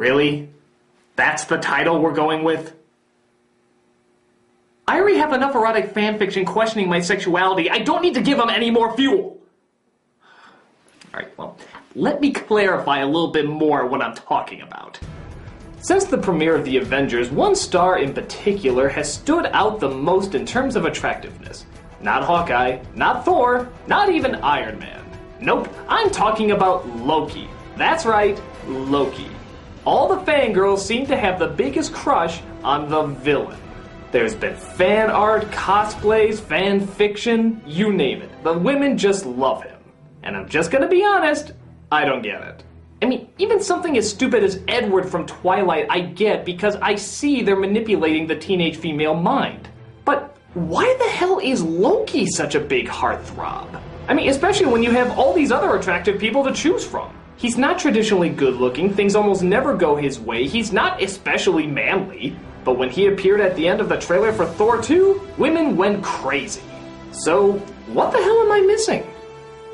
Really? That's the title we're going with? I already have enough erotic fanfiction questioning my sexuality. I don't need to give them any more fuel. Alright, well, let me clarify a little bit more what I'm talking about. Since the premiere of the Avengers, one star in particular has stood out the most in terms of attractiveness. Not Hawkeye, not Thor, not even Iron Man. Nope, I'm talking about Loki. That's right, Loki. All the fangirls seem to have the biggest crush on the villain. There's been fan art, cosplays, fan fiction, you name it. The women just love him. And I'm just gonna be honest, I don't get it. I mean, even something as stupid as Edward from Twilight I get because I see they're manipulating the teenage female mind. But why the hell is Loki such a big heartthrob? I mean, especially when you have all these other attractive people to choose from. He's not traditionally good looking, things almost never go his way, he's not especially manly. But when he appeared at the end of the trailer for Thor 2, women went crazy. So, what the hell am I missing?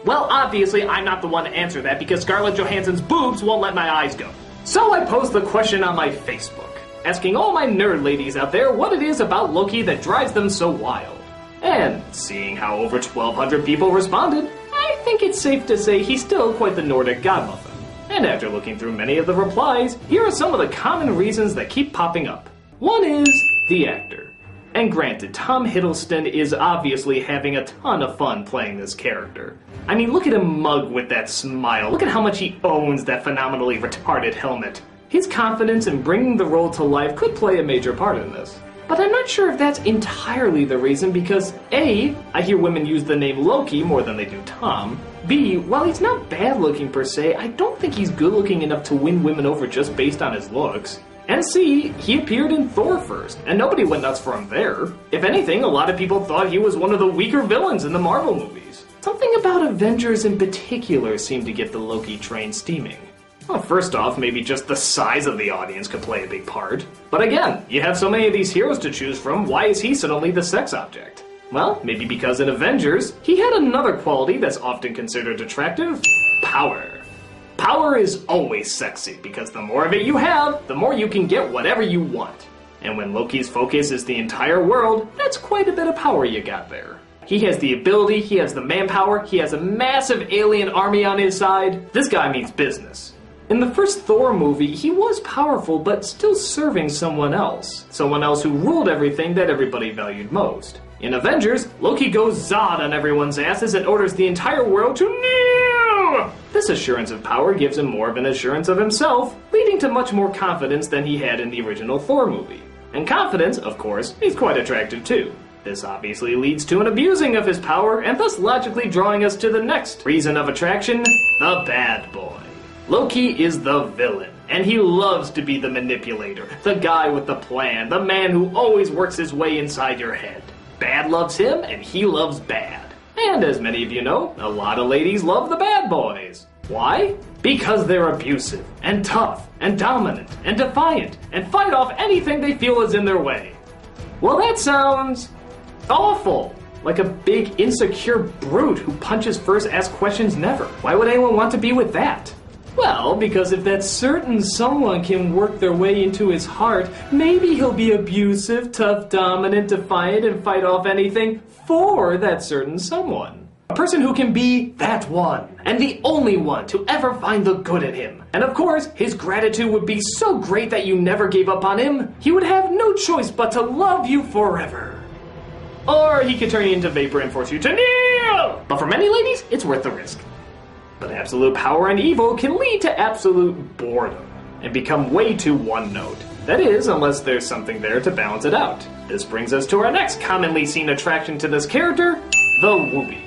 Well, obviously, I'm not the one to answer that because Scarlett Johansson's boobs won't let my eyes go. So I posed the question on my Facebook, asking all my nerd ladies out there what it is about Loki that drives them so wild. And seeing how over 1,200 people responded, I think it's safe to say he's still quite the Nordic godmother. And after looking through many of the replies, here are some of the common reasons that keep popping up. One is the actor. And granted, Tom Hiddleston is obviously having a ton of fun playing this character. I mean, look at him mug with that smile. Look at how much he owns that phenomenally retarded helmet. His confidence in bringing the role to life could play a major part in this. But I'm not sure if that's entirely the reason because A, I hear women use the name Loki more than they do Tom. B, while he's not bad looking per se, I don't think he's good looking enough to win women over just based on his looks. And C, he appeared in Thor first, and nobody went nuts for him there. If anything, a lot of people thought he was one of the weaker villains in the Marvel movies. Something about Avengers in particular seemed to get the Loki train steaming. Well, first off, maybe just the size of the audience could play a big part. But again, you have so many of these heroes to choose from, why is he suddenly the sex object? Well, maybe because in Avengers, he had another quality that's often considered attractive: power. Power is always sexy, because the more of it you have, the more you can get whatever you want. And when Loki's focus is the entire world, that's quite a bit of power you got there. He has the ability, he has the manpower, he has a massive alien army on his side. This guy means business. In the first Thor movie, he was powerful, but still serving someone else. Someone else who ruled everything that everybody valued most. In Avengers, Loki goes Zod on everyone's asses and orders the entire world to kneel! This assurance of power gives him more of an assurance of himself, leading to much more confidence than he had in the original Thor movie. And confidence, of course, is quite attractive too. This obviously leads to an abusing of his power, and thus logically drawing us to the next reason of attraction: the bad boy. Loki is the villain, and he loves to be the manipulator, the guy with the plan, the man who always works his way inside your head. Bad loves him, and he loves bad. And as many of you know, a lot of ladies love the bad boys. Why? Because they're abusive, and tough, and dominant, and defiant, and fight off anything they feel is in their way. Well, that sounds awful. Like a big, insecure brute who punches first, asks questions never. Why would anyone want to be with that? Well, because if that certain someone can work their way into his heart, maybe he'll be abusive, tough, dominant, defiant, and fight off anything for that certain someone. A person who can be that one, and the only one to ever find the good in him. And of course, his gratitude would be so great that you never gave up on him, he would have no choice but to love you forever. Or he could turn you into vapor and force you to kneel! But for many ladies, it's worth the risk. But absolute power and evil can lead to absolute boredom, and become way too one-note. That is, unless there's something there to balance it out. This brings us to our next commonly seen attraction to this character, the whoopee.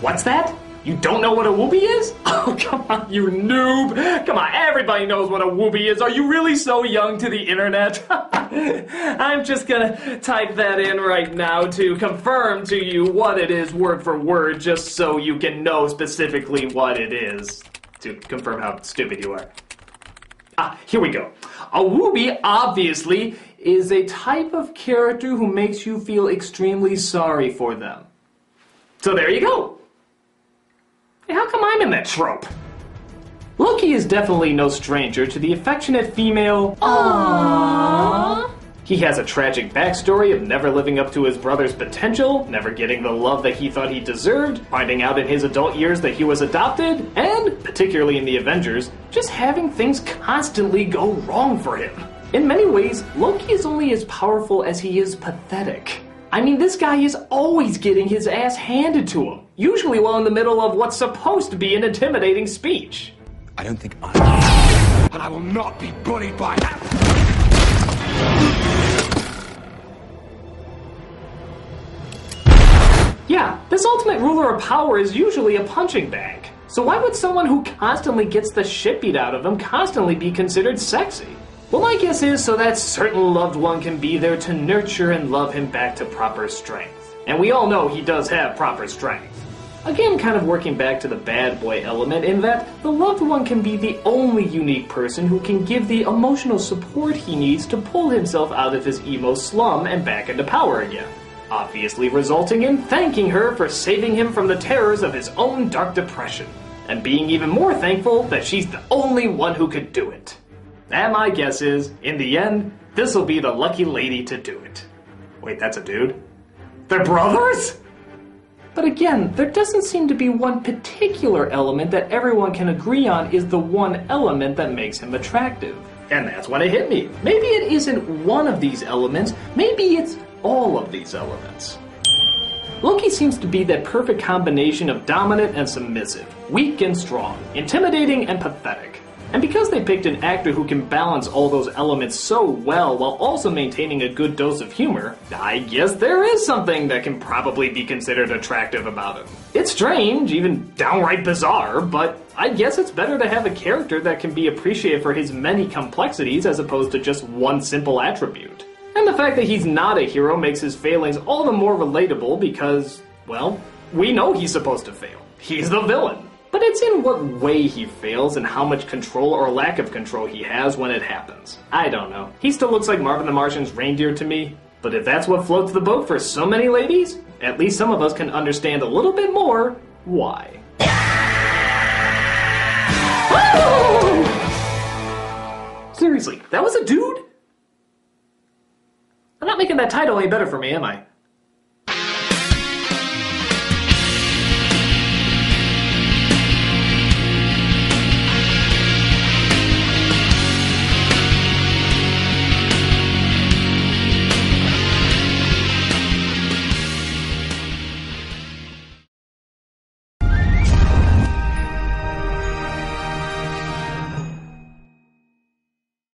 What's that? You don't know what a whoopee is? Oh, come on, you noob! Come on, everybody knows what a whoopee is. Are you really so young to the internet? I'm just gonna type that in right now to confirm to you what it is word for word, just so you can know specifically what it is. To confirm how stupid you are. Here we go. A whoopee, obviously, is a type of character who makes you feel extremely sorry for them. So there you go. Hey, how come I'm in that trope? Loki is definitely no stranger to the affectionate female Aww. He has a tragic backstory of never living up to his brother's potential, never getting the love that he thought he deserved, finding out in his adult years that he was adopted, and, particularly in the Avengers, just having things constantly go wrong for him. In many ways, Loki is only as powerful as he is pathetic. I mean, this guy is always getting his ass handed to him, usually while in the middle of what's supposed to be an intimidating speech. I don't think I... And I will not be bullied by that! Yeah, this ultimate ruler of power is usually a punching bag. So why would someone who constantly gets the shit beat out of him constantly be considered sexy? Well, my guess is so that certain loved one can be there to nurture and love him back to proper strength. And we all know he does have proper strength. Again, kind of working back to the bad boy element in that the loved one can be the only unique person who can give the emotional support he needs to pull himself out of his emo slum and back into power again. Obviously resulting in thanking her for saving him from the terrors of his own dark depression, and being even more thankful that she's the only one who could do it. And my guess is, in the end, this'll be the lucky lady to do it. Wait, that's a dude? They're brothers?! But again, there doesn't seem to be one particular element that everyone can agree on is the one element that makes him attractive. And that's when it hit me. Maybe it isn't one of these elements, maybe it's all of these elements. Loki seems to be that perfect combination of dominant and submissive, weak and strong, intimidating and pathetic. And because they picked an actor who can balance all those elements so well while also maintaining a good dose of humor, I guess there is something that can probably be considered attractive about him. It's strange, even downright bizarre, but I guess it's better to have a character that can be appreciated for his many complexities as opposed to just one simple attribute. And the fact that he's not a hero makes his failings all the more relatable because, well, we know he's supposed to fail. He's the villain. But it's in what way he fails and how much control or lack of control he has when it happens. I don't know. He still looks like Marvin the Martian's reindeer to me. But if that's what floats the boat for so many ladies, at least some of us can understand a little bit more why. Seriously, that was a dude? I'm not making that title any better for me, am I?